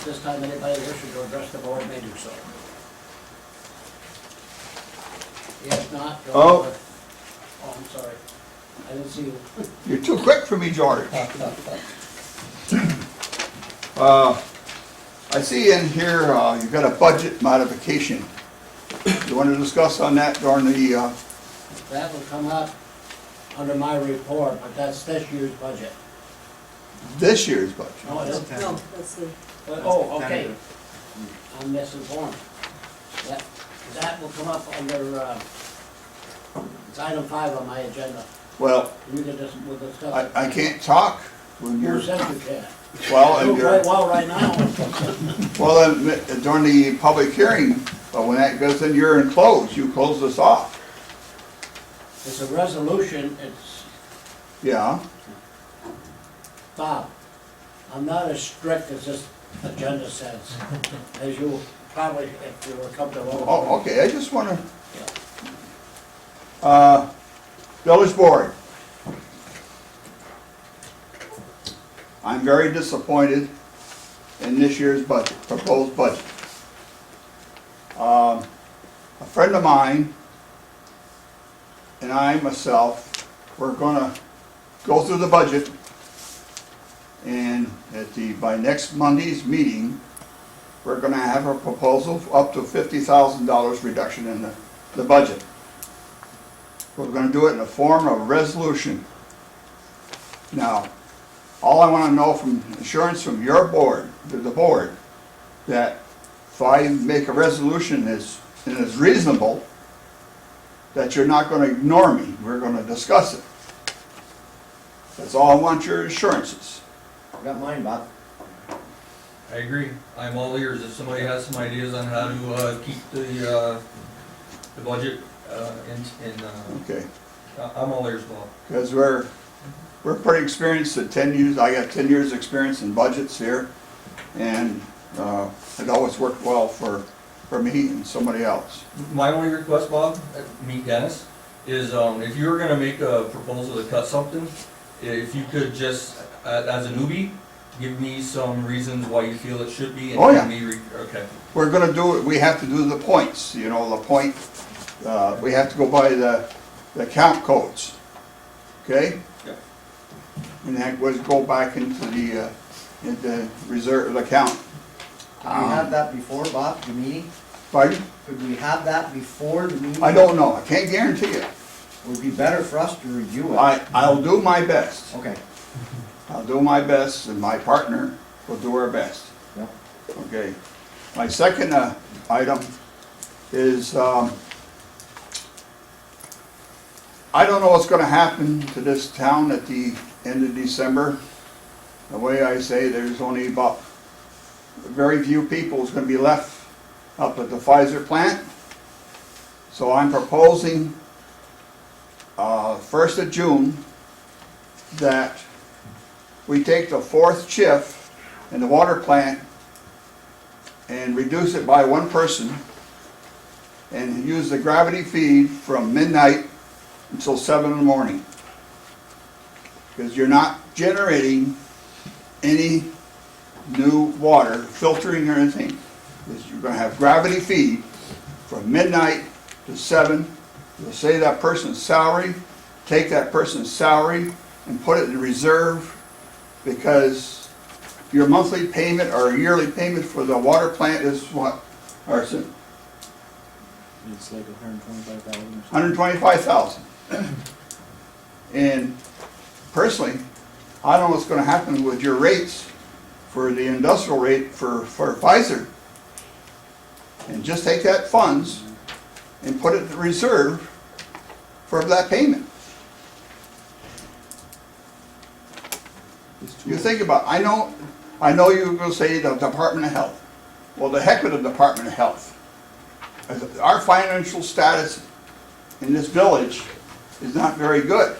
this time anybody wishes to address the board may do so. If not, go Oh. on. Oh, I'm sorry. I didn't see you. You're too quick for me, George. I see in here, you've got a budget modification. You want to discuss on that during the, That will come up under my report, but that's this year's budget. this year's budget? No, it isn't. No, let's see. Oh, okay. I'm misinformed. That will come up under, it's item 5 on my agenda. Well, You can just, we'll discuss it. I can't talk when Who you're, said you can't? well, You're and doing quite you're, well right now. well, then, during the public hearing, but when that goes in, you're enclosed, you close this off. It's a resolution, it's, Yeah, Bob, I'm not as strict as this agenda says, as you probably, if you were comfortable. oh, okay, I just wanna, village board. I'm very disappointed in this year's budget, proposed budget. A friend of mine and I, myself, we're gonna go through the budget, and by next Monday's meeting, we're gonna have a proposal for up to $50,000 reduction in the budget. We're gonna do it in the form of a resolution. Now, all I wanna know from assurance from your board, the board, that if I make a resolution and is reasonable, that you're not gonna ignore me, we're gonna discuss it. That's all I want, your assurances. Got mine, Bob. I agree. I'm all ears. If somebody has some ideas on how to keep the budget Okay, I'm all ears, Bob. because we're pretty experienced at 10 years, I got 10 years' experience in budgets here, and it always worked well for me and somebody else. My only request, Bob, meet Dennis, is if you were gonna make a proposal to cut something, if you could just, as a newbie, give me some reasons why you feel it should be. And Oh, yeah. Okay. We're gonna do it, we have to do the points, you know, the point, we have to go by the count codes, okay? Yep. And that would go back into the reserve, the count. Could we have that before, Bob, the meeting? Pardon? Could we have that before the meeting? I don't know, I can't guarantee it. Would be better for us to review it. I'll do my best. Okay. I'll do my best, and my partner will do her best. Yep. Okay. My second item is, I don't know what's gonna happen to this town at the end of December. The way I say, there's only about very few people is gonna be left up at the Pfizer plant. So I'm proposing, 1st of June, that we take the 4th shift in the water plant and reduce it by 1 person and use the gravity feed from midnight until 7 in the morning. Because you're not generating any new water, filtering or anything. Because you're gonna have gravity feed from midnight to 7. You'll say that person's salary, take that person's salary and put it in reserve, because your monthly payment or yearly payment for the water plant is what, Arson? It's like 125,000 or something. 125,000. And personally, I don't know what's gonna happen with your rates for the industrial rate for Pfizer. And just take that funds and put it in reserve for that payment. You think about, I know you're gonna say the Department of Health. Well, the heck with the Department of Health. Our financial status in this village is not very good.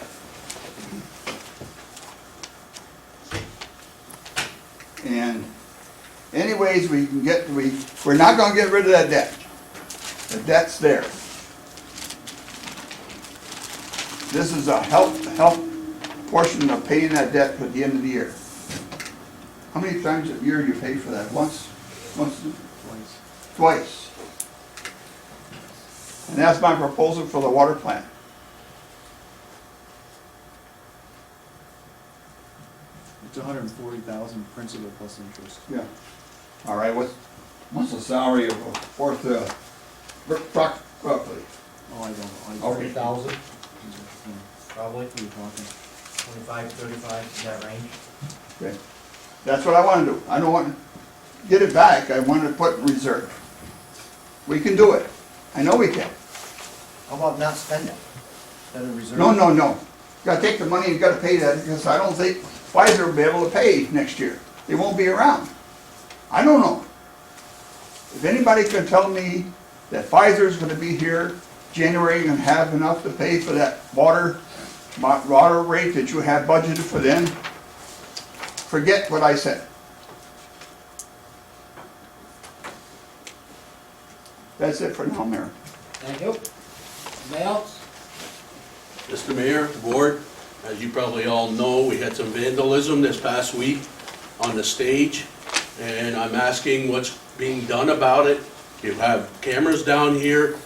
And anyways, we can get, we're not gonna get rid of that debt. The debt's there. This is a help portion of paying that debt at the end of the year. How many times a year you pay for that? Once? Once, Twice. twice. And that's my proposal for the water plant. It's 140,000 principal plus interest. Yeah. All right, what's the salary of a fourth, roughly? Oh, I don't know. Okay. 40,000, Yeah, probably, what are you talking? 25, 35, in that range. Okay. That's what I want to do. I don't want to get it back, I want to put in reserve. We can do it. I know we can. How about not spend it? Instead of reserve? No, no, no. You gotta take the money, you gotta pay that, because I don't think Pfizer will be able to pay next year. They won't be around. I don't know. If anybody can tell me that Pfizer's gonna be here January and have enough to pay for that water rate that you have budgeted for them, forget what I said. That's it for now, Mayor. Thank you. Anybody else? Mr. Mayor, Board, as you probably all know, we had some vandalism this past week on the stage, and I'm asking what's being done about it. You have cameras down here.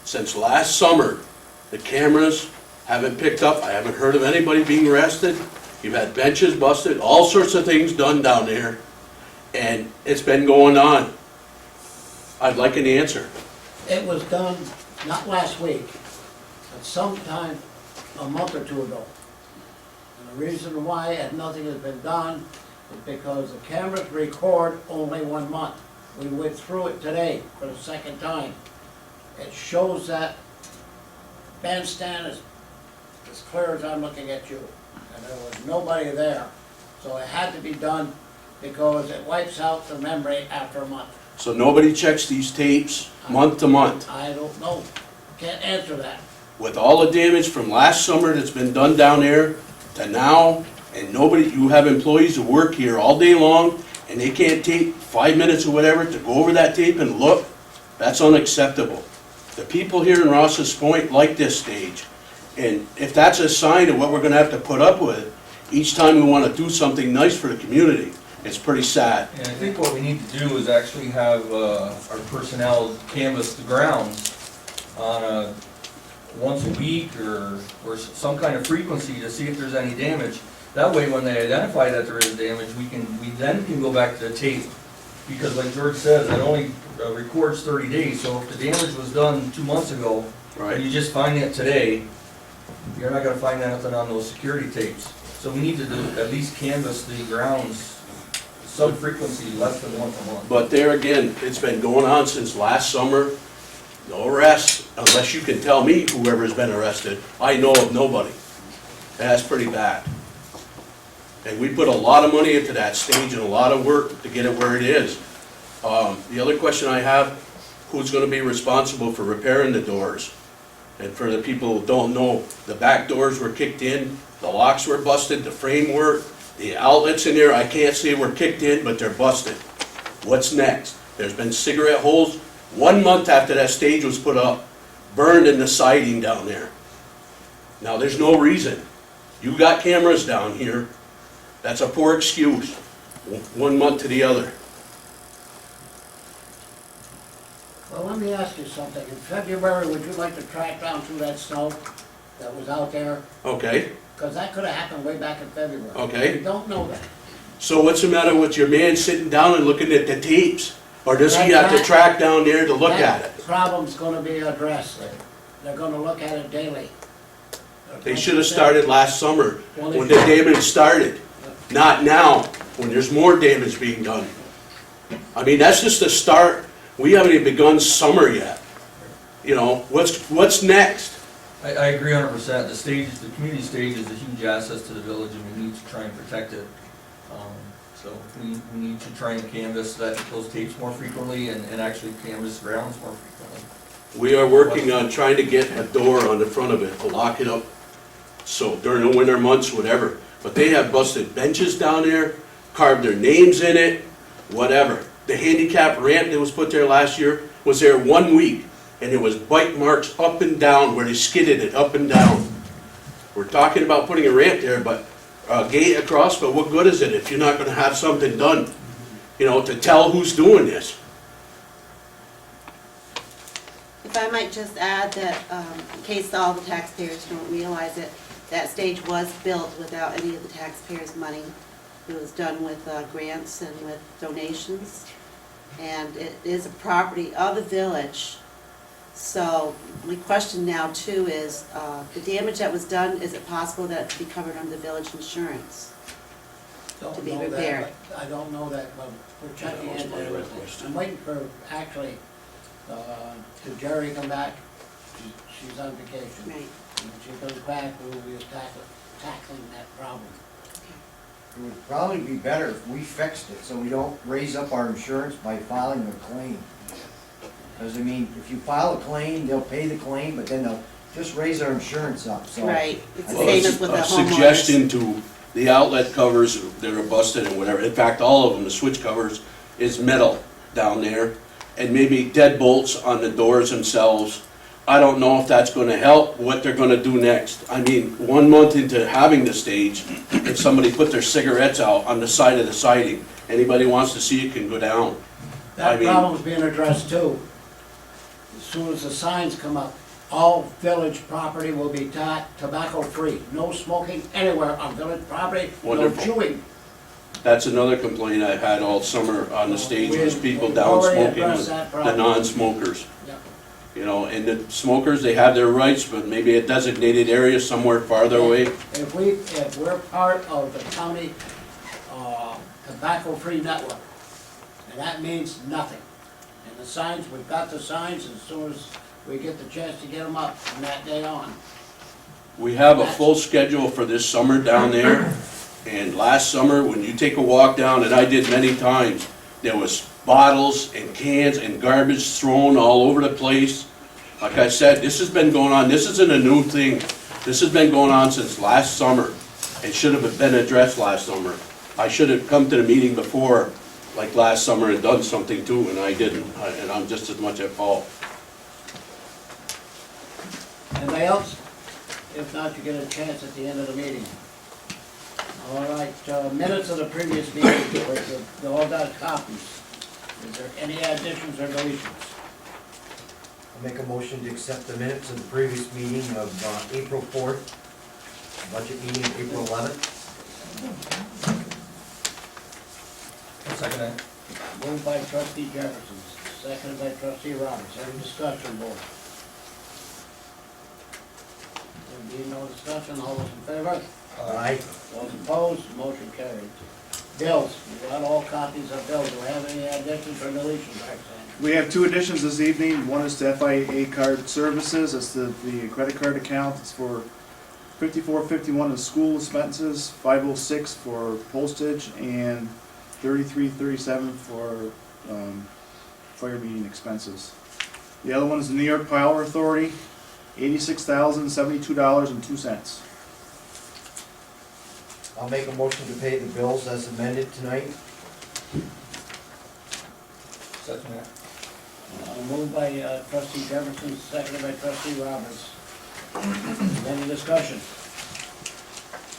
Since last summer, the cameras haven't picked up. I haven't heard of anybody being arrested. You've had benches busted, all sorts of things done down there, and it's been going on. I'd like an answer. It was done, not last week, but sometime a month or two ago. And the reason why nothing has been done is because the cameras record only 1 month. We went through it today for the second time. It shows that bandstand is as clear as I'm looking at you. And there was nobody there. So it had to be done because it wipes out the memory after a month. So nobody checks these tapes month to month. I don't know. Can't answer that. With all the damage from last summer that's been done down there to now, and nobody, you have employees who work here all day long, and they can't take 5 minutes or whatever to go over that tape and look, that's unacceptable. The people here in Rouses Point like this stage, and if that's a sign of what we're gonna have to put up with each time we wanna do something nice for the community, it's pretty sad. And I think what we need to do is actually have our personnel canvass the grounds on a once a week or some kind of frequency to see if there's any damage. That way, when they identify that there is damage, we then can go back to the tape. Because like George says, that only records 30 days, so if the damage was done 2 months ago, and you just find it today, you're not gonna find anything on those security tapes. So we need to at least canvass the grounds sub-frequency less than once a month. But there again, it's been going on since last summer. No arrests, unless you can tell me whoever's been arrested. I know of nobody. That's pretty bad. And we put a lot of money into that stage and a lot of work to get it where it is. The other question I have, who's gonna be responsible for repairing the doors? And for the people who don't know, the back doors were kicked in, the locks were busted, the framework, the outlets in there, I can't say were kicked in, but they're busted. What's next? There's been cigarette holes 1 month after that stage was put up, burned in the siding down there. Now, there's no reason. You got cameras down here. That's a poor excuse, 1 month to the other. Well, let me ask you something. In February, would you like to track down through that snow that was out there? Okay, Because that could have happened way back in February. Okay. We don't know that. so what's the matter with your man sitting down and looking at the tapes? Or does he have to track down there to look at it? That problem's gonna be addressed. They're gonna look at it daily. They should have started last summer, Well, when the damage started. Not now, when there's more damage being done. I mean, that's just the start. We haven't even begun summer yet. You know, what's next? I agree 100%. The stage, the community stage is a huge asset to the village and we need to try and protect it. So we need to try and canvass those tapes more frequently and actually canvass grounds more frequently. We are working on trying to get a door on the front of it, to lock it up, so during the winter months, whatever. But they have busted benches down there, carved their names in it, whatever. The handicap ramp that was put there last year was there 1 week, and there was bite marks up and down where they skidded it up and down. We're talking about putting a ramp there, but a gate across, but what good is it if you're not gonna have something done? you know, to tell who's doing this. If I might just add that, in case all the taxpayers don't realize it, that stage was built without any of the taxpayers' money. It was done with grants and with donations, and it is a property of the village. So my question now too is, the damage that was done, is it possible that it could be covered under the village insurance? Don't To be know that, repaired. but I don't know that, but we're checking That was into my red everything. question. I'm waiting for, actually, to Jerry come back. She's on vacation. Right. When she comes back, we'll be tackling that problem. It would probably be better if we fixed it, so we don't raise up our insurance by filing a claim. Because, I mean, if you file a claim, they'll pay the claim, but then they'll just raise our insurance up, so. Right, it's the Well, same it's as with the a homeowners. suggestion to the outlet covers that are busted and whatever, in fact, all of them, the switch covers, is metal down there, and maybe deadbolts on the doors themselves. I don't know if that's gonna help, what they're gonna do next. I mean, 1 month into having the stage, and somebody put their cigarettes out on the side of the siding. Anybody wants to see it can go down. I That mean- problem's being addressed too. As soon as the signs come up, all village property will be tobacco-free. No smoking anywhere on village property, no Wonderful. chewing. That's another complaint I've had all summer on the stage, was people We've down already smoking, addressed with that the problem. non-smokers. Yeah. You know, and the smokers, they have their rights, but maybe a designated area somewhere farther away. If we're part of the county tobacco-free network, and that means nothing. And the signs, we've got the signs, as soon as we get the chance to get them up from that day on. We have a full schedule for this summer down there, and last summer, when you take a walk down, and I did many times, there was bottles and cans and garbage thrown all over the place. Like I said, this has been going on, this isn't a new thing. This has been going on since last summer. It should have been addressed last summer. I should have come to the meeting before, like last summer, and done something too, and I didn't, and I'm just as much at fault. Anybody else? If not, you get a chance at the end of the meeting. All right, minutes of the previous meeting, they all got copies. Is there any additions or deletions? I'll make a motion to accept the minutes of the previous meeting of April 4th, budget meeting April 11th. I'll second that. Moved by trustee Jefferson, seconded by trustee Roberts. Any discussion, board? There being no discussion, all those in favor? Aye. Those opposed, motion carried. Bills, we got all copies of bills. Do we have any additions or deletions, Roxanne? We have two additions this evening. One is to FIA card services. It's the credit card account. It's for 5451 of school expenses, 506 for postage, and 3337 for fire meeting expenses. The other one is the New York Power Authority, $86,072.02. I'll make a motion to pay the bills as amended tonight. Second that. Moved by trustee Jefferson, seconded by trustee Roberts. Any discussion?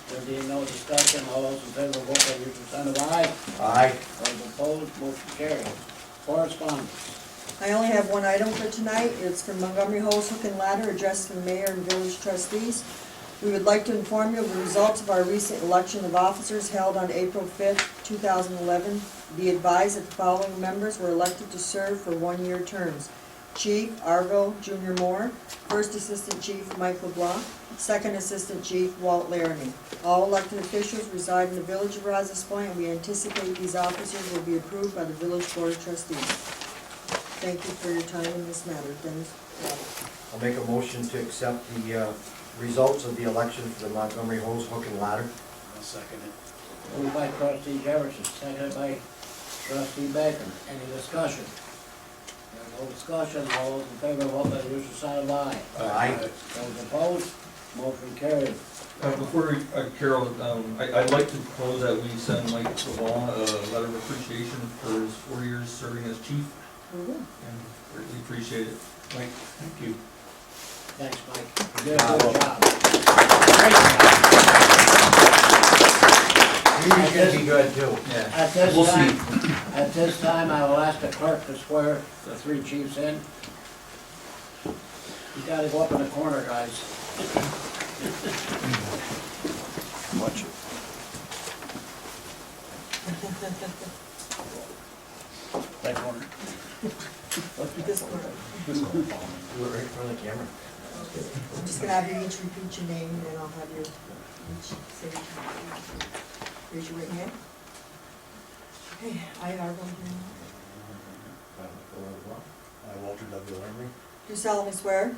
There being no discussion, all those in favor, vote by your sign of aye. Aye. Those opposed, motion carried. Correspondence. I only have one item for tonight. It's from Montgomery Hose Hook and Ladder addressed to the mayor and village trustees. We would like to inform you of the results of our recent election of officers held on April 5th, 2011. Be advised that the following members were elected to serve for one-year terms. Chief Arvo Junior Moore, First Assistant Chief Mike LeBlanc, Second Assistant Chief Walt Laramie. All elected officials reside in the village of Rouses Point, and we anticipate these officers will be approved by the village board of trustees. Thank you for your time in this matter, Dennis. I'll make a motion to accept the results of the election for the Montgomery Hose Hook and Ladder. I'll second it. Moved by trustee Jefferson, seconded by trustee Baker. Any discussion? There's no discussion, all those in favor, vote by the usual sign of aye. Aye. Those opposed, motion carried. Before we, Carol, I'd like to propose that we send Mike LeBlanc a letter of appreciation for his 4 years serving as chief, and greatly appreciate it. Mike, thank you. Thanks, Mike. You did a good job. Great job. He's gonna be good too. Yeah. At this We'll time, see. at At this time, I will ask the clerk to swear the three chiefs in. You gotta go up in the corner, guys. Watch it. That corner. This one. Do it right in front of the camera. I'm just gonna have you each repeat your name, and then I'll have you each say your name. Raise your right hand. Okay, I, Arvin, I, Walter W. Emery, do solemnly swear do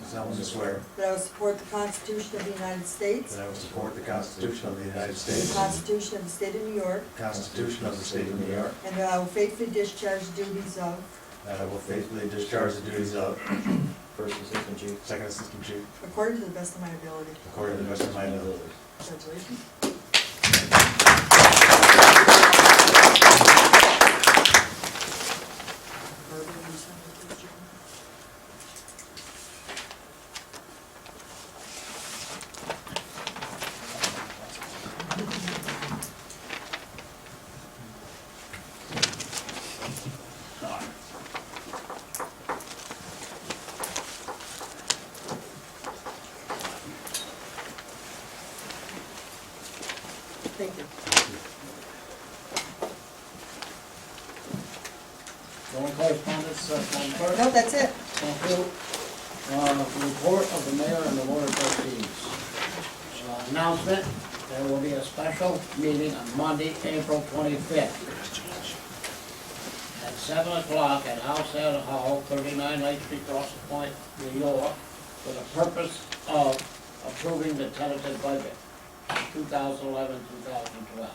solemnly swear that I will support the Constitution of the United States, that I will support the Constitution of the United the States, Constitution of the State of New York, the Constitution of the State of New York, and that I will faithfully discharge the duties of that I will faithfully discharge the duties of First Assistant Chief. Second Assistant Chief according to the best of my ability. according to the best of my ability. Congratulations. Thank you. No correspondence, Madam Clerk? No, that's it. Thank you. Report of the mayor and the board of trustees. Announcement, there will be a special meeting on Monday, April 25th at 7 o'clock at House Ed Hall, 39 Lake Street, Rouses Point, New York, for the purpose of approving the tentative budget, 2011-2012.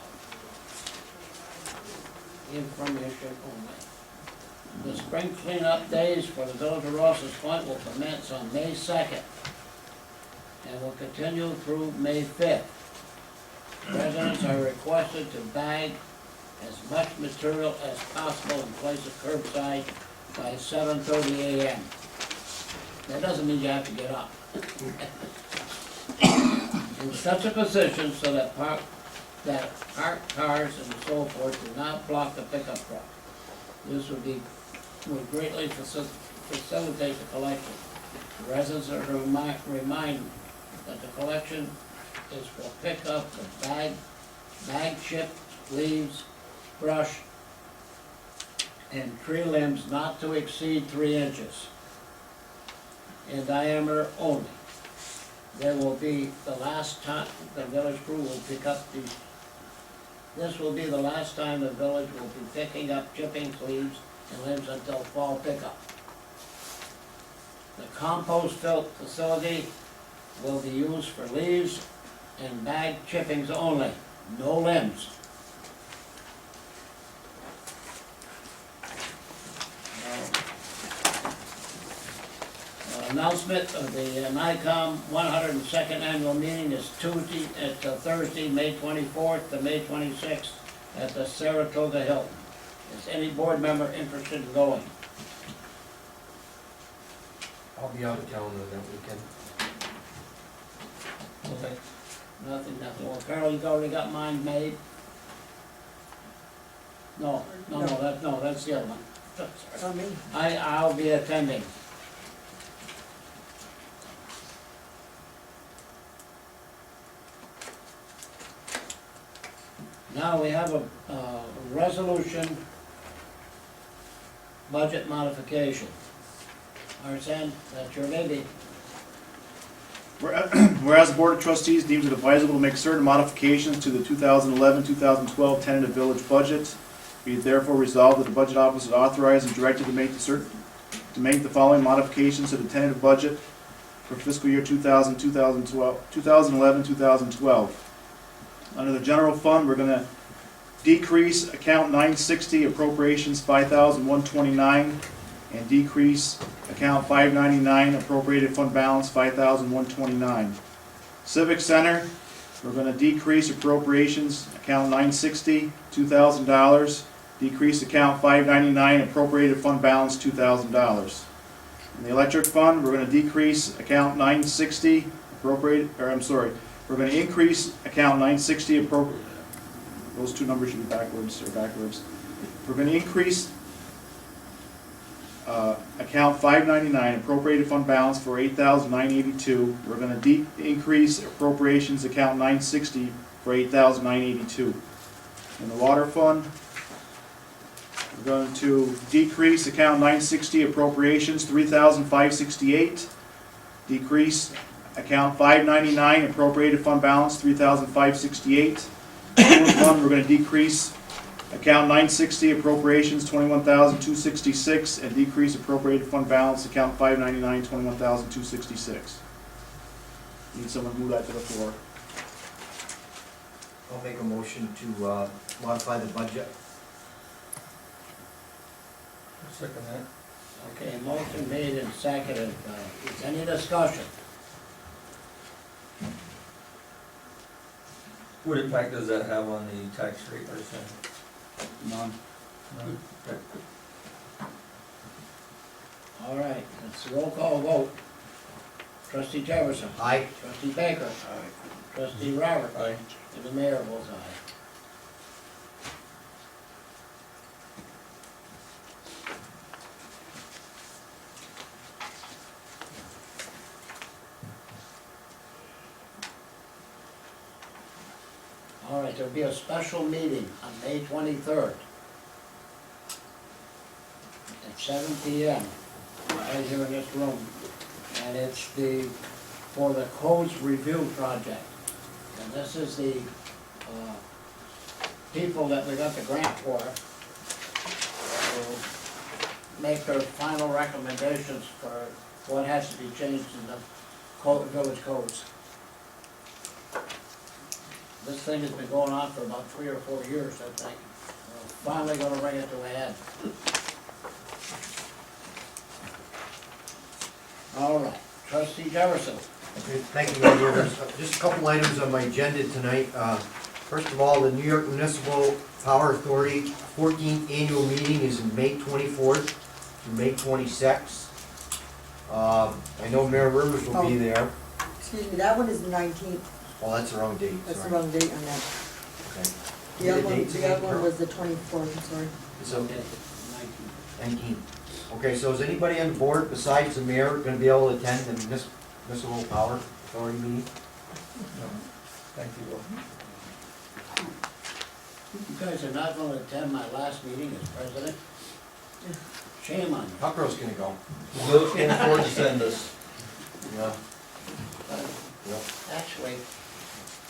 Information only. The spring cleanup days for the village of Rouses Point will commence on May 2nd and will continue through May 5th. Residents are requested to bag as much material as possible and place it curbside by 7:30 a.m. That doesn't mean you have to get up. In such a position so that parked cars and so forth do not block the pickup truck. This would greatly facilitate the collection. Residents are reminded that the collection is for pickup of bag chip, leaves, brush, and tree limbs not to exceed 3 inches in diameter only. There will be the last time the village crew will pick up these. This will be the last time the village will be picking up chippings, leaves, and limbs until fall pickup. The compost facility will be used for leaves and bag chippings only, no limbs. Announcement of the NICOM 102nd annual meeting is Thursday, May 24th to May 26th at the Saratoga Hilton. Is any board member interested in going? I'll be out of town on that weekend. Okay. Nothing. Well, Carol, you already got mine made? No, that's the other one. On me. I'll be attending. Now we have a resolution, budget modification. Arsen, that's your lady. Whereas the Board of Trustees deems it advisable to make certain modifications to the 2011-2012 tentative village budget, be it therefore resolved that the budget office is authorized and directed to make the following modifications to the tentative budget for fiscal year 2011-2012. Under the general fund, we're gonna decrease account 960 appropriations 5,129 and decrease account 599 appropriated fund balance 5,129. Civic Center, we're gonna decrease appropriations account 960, $2,000, decrease account 599 appropriated fund balance $2,000. In the electric fund, we're gonna decrease account 960 we're gonna increase account 960 those two numbers should be backwards. we're gonna increase account 599 appropriated fund balance for 8,982. We're gonna increase appropriations account 960 for 8,982. In the water fund, we're going to decrease account 960 appropriations 3,568. Decrease account 599 appropriated fund balance 3,568. Sewer fund, we're gonna decrease account 960 appropriations 21,266 and decrease appropriated fund balance account 599 21,266. Need someone to move that to the floor. I'll make a motion to modify the budget. Second that. Okay, motion made and seconded. Is any discussion? What impact does that have on the tax rate percent? None. All right, it's a roll call vote. Trustee Jefferson. Aye. Trustee Baker. Trustee Roberts. Aye. And the mayor votes aye. All right, there'll be a special meeting on May 23rd at 7 p.m. right here in this room. And it's for the codes review project. And this is the people that we got the grant for will make their final recommendations for what has to be changed in the village codes. This thing has been going on for about 3 or 4 years, I think. We're finally gonna bring it to a head. All right, trustee Jefferson. Okay, thank you, Mayor. There's just a couple items on my agenda tonight. First of all, the New York Municipal Power Authority 14th annual meeting is May 24th to May 26th. I know Mayor Rivers will be there. Excuse me, that one is the 19th. Oh, that's the wrong date, That's the sorry. wrong date on that. Okay. The other The one, dates the again, other one Carl? was the 24th, I'm sorry. It's okay. 19. Okay, so is anybody on the board besides the mayor gonna be able to attend the Municipal Power Authority meeting? No. Thank you. You guys are not gonna attend my last meeting as president? Shame on you. Tucker's gonna go. Bill can't afford to send us. Yeah. Yep. Actually,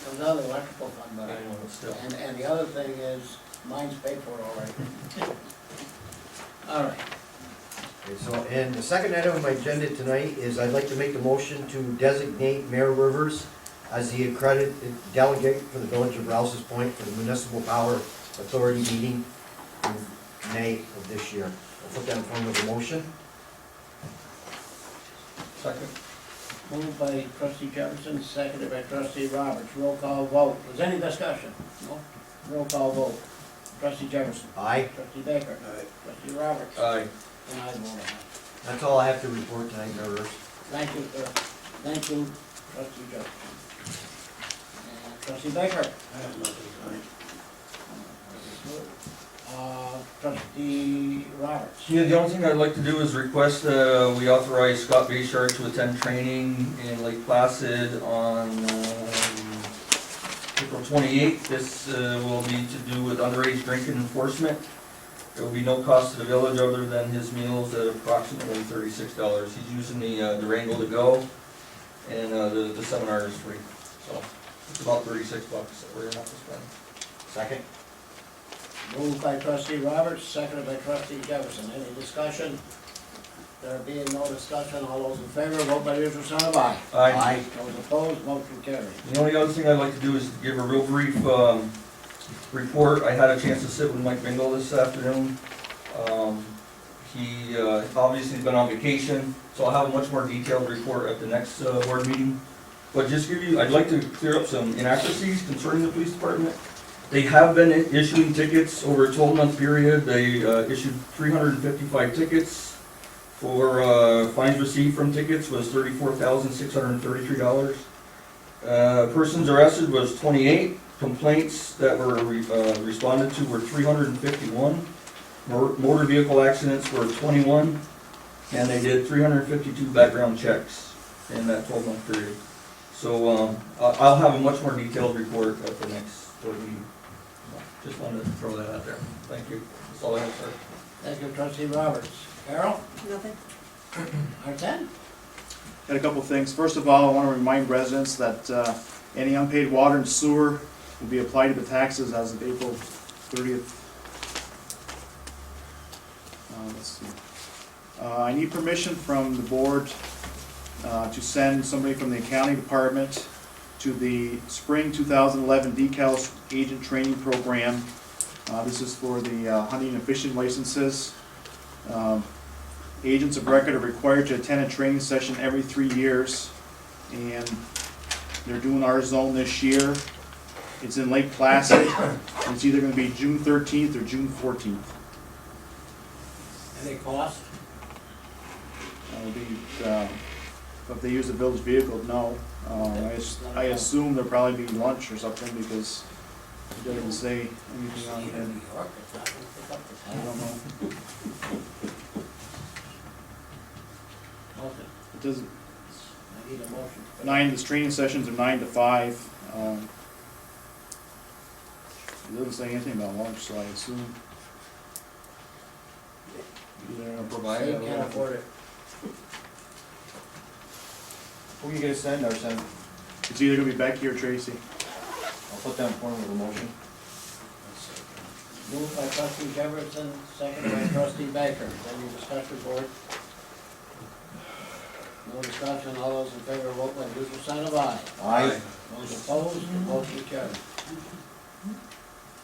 there's another electrical fund, I but know, but still. and the other thing is, mine's paid for already. All right, Okay, so, and the second item on my agenda tonight is I'd like to make a motion to designate Mayor Rivers as the accredited delegate for the Village of Rouses Point for the Municipal Power Authority meeting in May of this year. I'll put that in form of a motion. Second. moved by trustee Jefferson, seconded by trustee Roberts. Roll call vote. Was any discussion? No? Roll call vote. Trustee Jefferson. Aye. Trustee Baker. Trustee Roberts. Aye. And I vote aye. That's all I have to report tonight, Mayor Rivers. Thank you, sir. Thank you, trustee Jefferson. And trustee Baker. I have nothing tonight. Trustee Roberts. Yeah, the only thing I'd like to do is request, we authorize Scott Bayshard to attend training in Lake Placid on, April 28th. This, will be to do with underage drinking enforcement. There will be no cost to the village other than his meals at approximately $36. He's using the Durango to go, and, the seminar is free. So, it's about $36 that we're gonna have to spend. Second? Moved by trustee Roberts, seconded by trustee Jefferson. Any discussion? There being no discussion, all those in favor, vote by the usual sign of aye. Aye. Those opposed, motion carried. The only other thing I'd like to do is give a real brief report. I had a chance to sit with Mike Bingle this afternoon. He obviously has been on vacation, so I'll have a much more detailed report at the next board meeting. But just give you, I'd like to clear up some inaccuracies concerning the police department. They have been issuing tickets over a 12-month period. They issued 355 tickets. For fines received from tickets was $34,633. Persons arrested was 28. Complaints that were responded to were 351. motor vehicle accidents were 21, and they did 352 background checks in that 12-month period. So, I'll have a much more detailed report at the next board meeting. Just wanted to throw that out there. Thank you. That's all I have, sir. Thank you, trustee Roberts. Carol? Nothing? Arsen? Got a couple things. First of all, I want to remind residents that any unpaid water and sewer will be applied to the taxes as of April 30th. Let's see. I need permission from the board to send somebody from the accounting department to the spring 2011 decals agent training program. This is for the hunting and fishing licenses. Agents of record are required to attend a training session every 3 years, and they're doing our zone this year. It's in Lake Placid. It's either gonna be June 13th or June 14th. Any cost? It'll be, if they use the village vehicle, no. I assume there'll probably be lunch or something, because it doesn't say anything on New it. York, it's not gonna pick up the I tab. don't know. Motion. It doesn't, I need a motion. the training sessions are 9 to 5. It doesn't say anything about lunch, so I assume. Either gonna provide it State or can't not. afford it. Who are you gonna send, Arsen? It's either gonna be Becky or Tracy. I'll put that in form of a motion. Moved by trustee Jefferson, seconded by trustee Baker. Any discussion, board? No discussion, all those in favor, vote by usual sign of aye. Aye. Those opposed, the motion carried.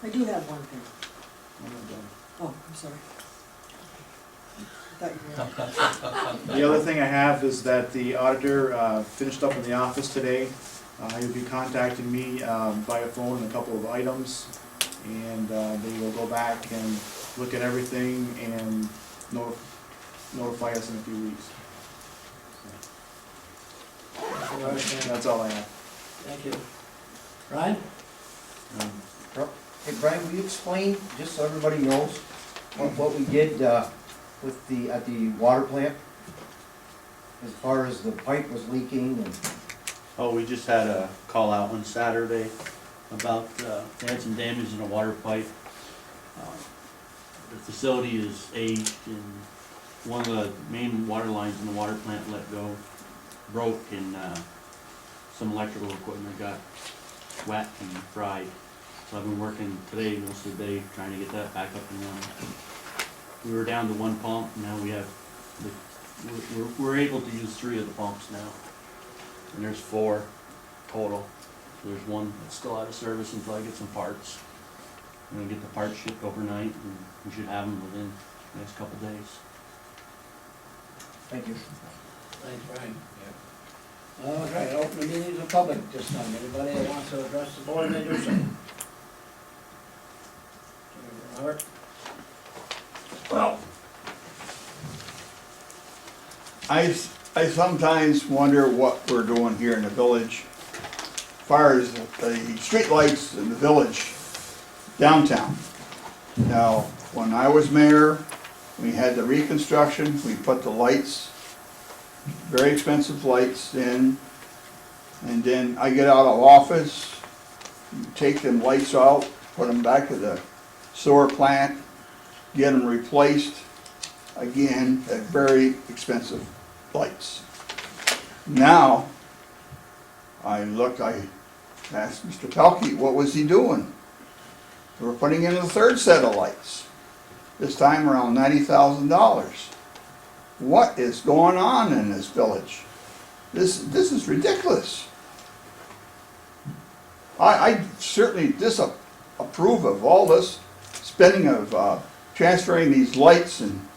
I do have one thing. Oh, I'm sorry. I thought you were. The other thing I have is that the auditor finished up in the office today. He'll be contacting me via phone on a couple of items, and they will go back and look at everything and notify us in a few weeks. Thank you, Arsen. That's all I have. Thank you. Ryan? Hey, Brian, will you explain, just so everybody knows, what we did with at the water plant? As far as the pipe was leaking and, Oh, we just had a call out on Saturday about, they had some damage in a water pipe. The facility is aged and one of the main water lines in the water plant broke and, some electrical equipment got wet and fried. So I've been working today, most of the day, trying to get that back up and running. We were down to one pump, now we have, we're able to use 3 of the pumps now. And there's 4 total. So there's one that's still out of service until I get some parts. I'm gonna get the parts shipped overnight, and we should have them within the next couple days. thank you. Thanks, Brian. All right, open the meeting to the public this time. Anybody that wants to address the board may do so. Robert? Well, I sometimes wonder what we're doing here in the village. As far as the streetlights in the village downtown. Now, when I was mayor, we had the reconstruction, we put the lights, very expensive lights in, and then I get out of office, take them lights out, put them back to the sewer plant, get them replaced, again, at very expensive lights. Now, I asked Mr. Pelkey, what was he doing? We're putting in a 3rd set of lights, this time around $90,000. What is going on in this village? This is ridiculous. I certainly disapprove of all this spending of transferring these lights and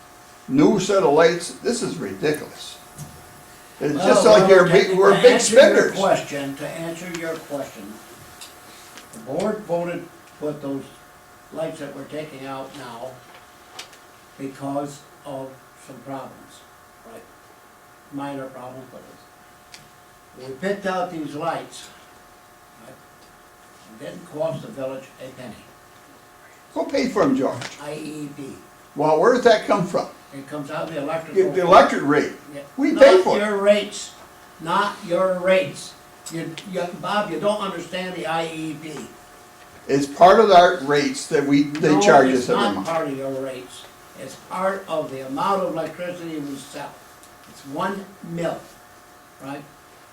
new set of lights. This is ridiculous. It's just like we're big spenders. To answer your question, the board voted to put those lights that we're taking out now because of some problems, right? Minor problems, but it's. We picked out these lights, right? It didn't cost the village a penny, Who paid for them, George? IEP. Well, where does that come from? It comes out of the electrical. The electric rate. Yeah. We pay Not for it. your rates, not your rates. Bob, you don't understand the IEP. It's part of our rates that they charge us every No, it's not month. part of your rates. It's part of the amount of electricity we sell. It's 1 mil, right?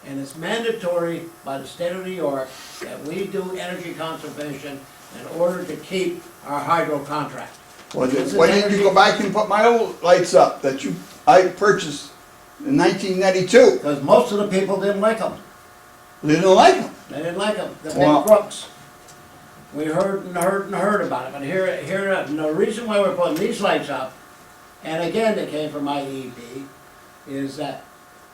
And it's mandatory by the state of New York that we do energy conservation in order to keep our hydro contract. Well, This is why didn't you energy- go back and put my old lights up that I purchased in 1992? Because most of the people didn't like them. They didn't like them. They didn't like them, the Well- big crooks. We heard and heard and heard about it, but and the reason why we're putting these lights up, and again, they came from IEP, is that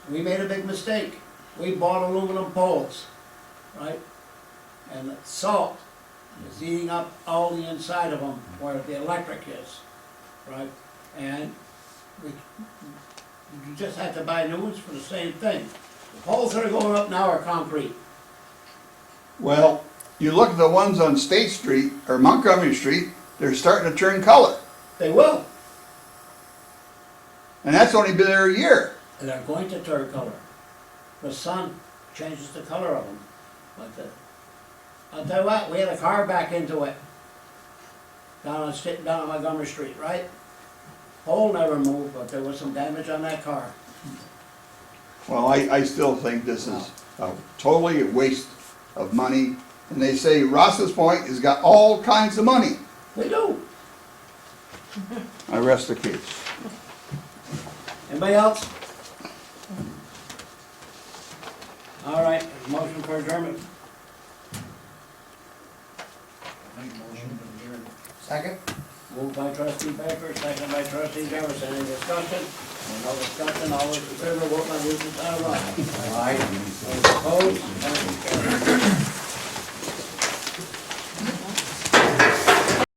we made a big mistake. We bought aluminum poles, right? And the salt is eating up all the inside of them where the electric is, right? And you just have to buy new ones for the same thing. The poles that are going up now are concrete. Well, you look at the ones on State Street or Montgomery Street, they're starting to turn color. They will, And that's only been there a year. and they're going to turn color. The sun changes the color of them. But I'll tell you what, we had a car back into it down on Montgomery Street, right? Pole never moved, but there was some damage on that car. Well, I still think this is totally a waste of money. And they say Ross's Point has got all kinds of money. We do. I rest the case. Anybody else? All right, motion for adjournment. Second? Moved by trustee Baker, second by trustee Jefferson. Any discussion? No discussion, all those in favor, vote by the usual sign of aye. Aye. Those opposed, motion carries.